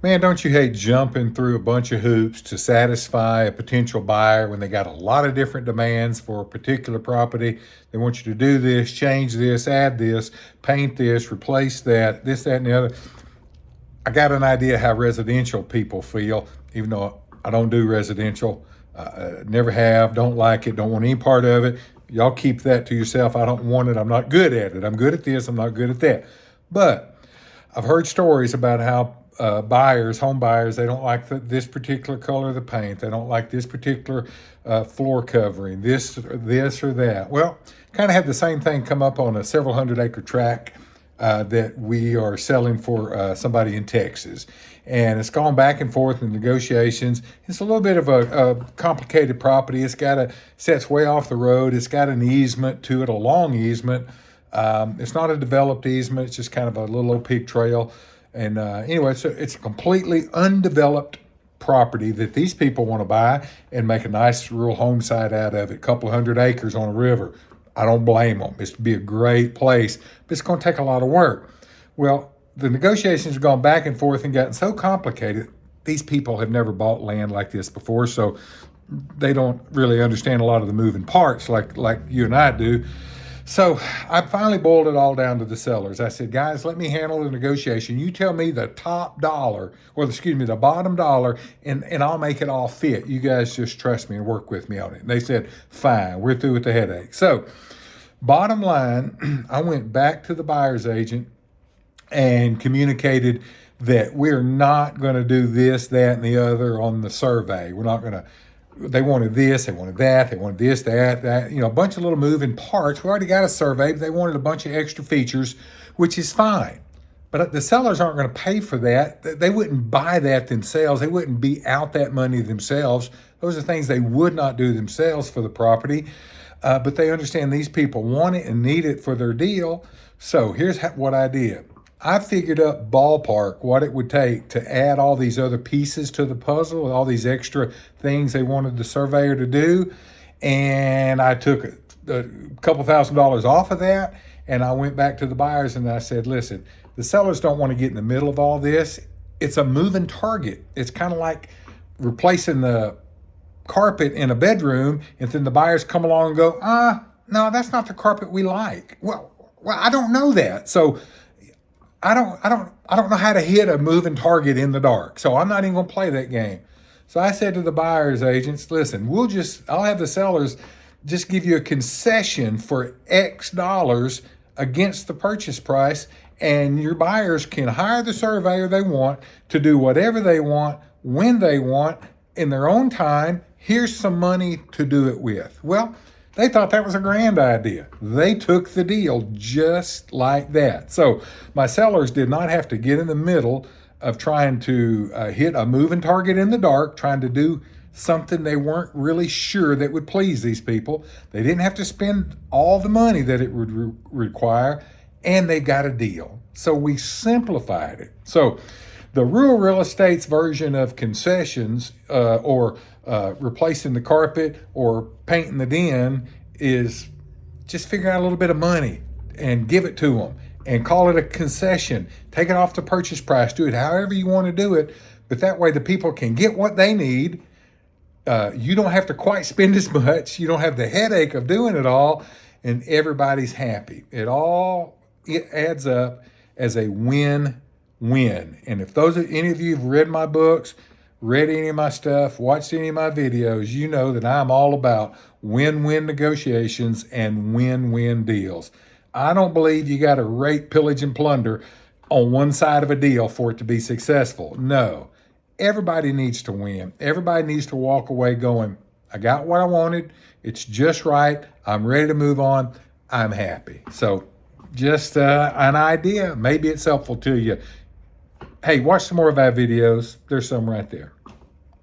Man, don't you hate jumping through a bunch of hoops to satisfy a potential buyer when they got a lot of different demands for a particular property? They want you to do this, change this, add this, paint this, replace that, this, that, and the other. I got an idea how residential people feel, even though I don't do residential. Never have, don't like it, don't want any part of it. Y'all keep that to yourself. I don't want it. I'm not good at it. I'm good at this. I'm not good at that. But I've heard stories about how home buyers, they don't like this particular color of the paint. They don't like this particular floor covering, this or that. Well, kind of had the same thing come up on a several 100-acre tract that we are selling for somebody in Texas. And it's gone back and forth in negotiations. It's a little bit of a complicated property. Sets way off the road. It's got an easement to it, a long easement. It's not a developed easement. It's just kind of a little old pig trail. And anyway, so it's a completely undeveloped property that these people want to buy and make a nice rural home site out of it, a couple 100 acres on a river. I don't blame them. It's to be a great place, but it's going to take a lot of work. Well, the negotiations have gone back and forth and gotten so complicated. These people have never bought land like this before, so they don't really understand a lot of the moving parts like you and I do. So I finally boiled it all down to the sellers. I said, guys, let me handle the negotiation. You tell me the top dollar, the bottom dollar, and I'll make it all fit. You guys just trust me and work with me on it. And they said, fine, we're through with the headache. So bottom line, I went back to the buyer's agent and communicated that we're not going to do this, that, and the other on the survey. We're not going to. They wanted this, they wanted that, they wanted this, that, a bunch of little moving parts. We already got a survey, but they wanted a bunch of extra features, which is fine. But the sellers aren't going to pay for that. They wouldn't buy that themselves. They wouldn't be out that money themselves. Those are things they would not do themselves for the property. But they understand these people want it and need it for their deal. So here's what I did. I figured up ballpark what it would take to add all these other pieces to the puzzle, all these extra things they wanted the surveyor to do. And I took a couple $1,000s off of that. And I went back to the buyers and I said, listen, the sellers don't want to get in the middle of all this. It's a moving target. It's kind of like replacing the carpet in a bedroom. And then the buyers come along and go, no, that's not the carpet we like. Well, I don't know that. So I don't know how to hit a moving target in the dark. So I'm not even going to play that game. So I said to the buyer's agents, listen, I'll have the sellers just give you a concession for X dollars against the purchase price, and your buyers can hire the surveyor they want to do whatever they want, when they want, in their own time. Here's some money to do it with. Well, they thought that was a grand idea. They took the deal just like that. So my sellers did not have to get in the middle of trying to hit a moving target in the dark, trying to do something they weren't really sure that would please these people. They didn't have to spend all the money that it would require, and they got a deal. So we simplified it. So the rural real estate's version of concessions or replacing the carpet or painting the den is just figure out a little bit of money and give it to them and call it a concession. Take it off the purchase price. Do it however you want to do it. But that way the people can get what they need. You don't have to quite spend as much. You don't have the headache of doing it all, and everybody's happy. It adds up as a win-win. And if any of you have read my books, read any of my stuff, watched any of my videos, you know that I'm all about win-win negotiations and win-win deals. I don't believe you got to rape, pillage, and plunder on one side of a deal for it to be successful. No. Everybody needs to win. Everybody needs to walk away going, I got what I wanted. It's just right. I'm ready to move on. I'm happy. So just an idea. Maybe it's helpful to you. Hey, watch some more of our videos. There's some right there.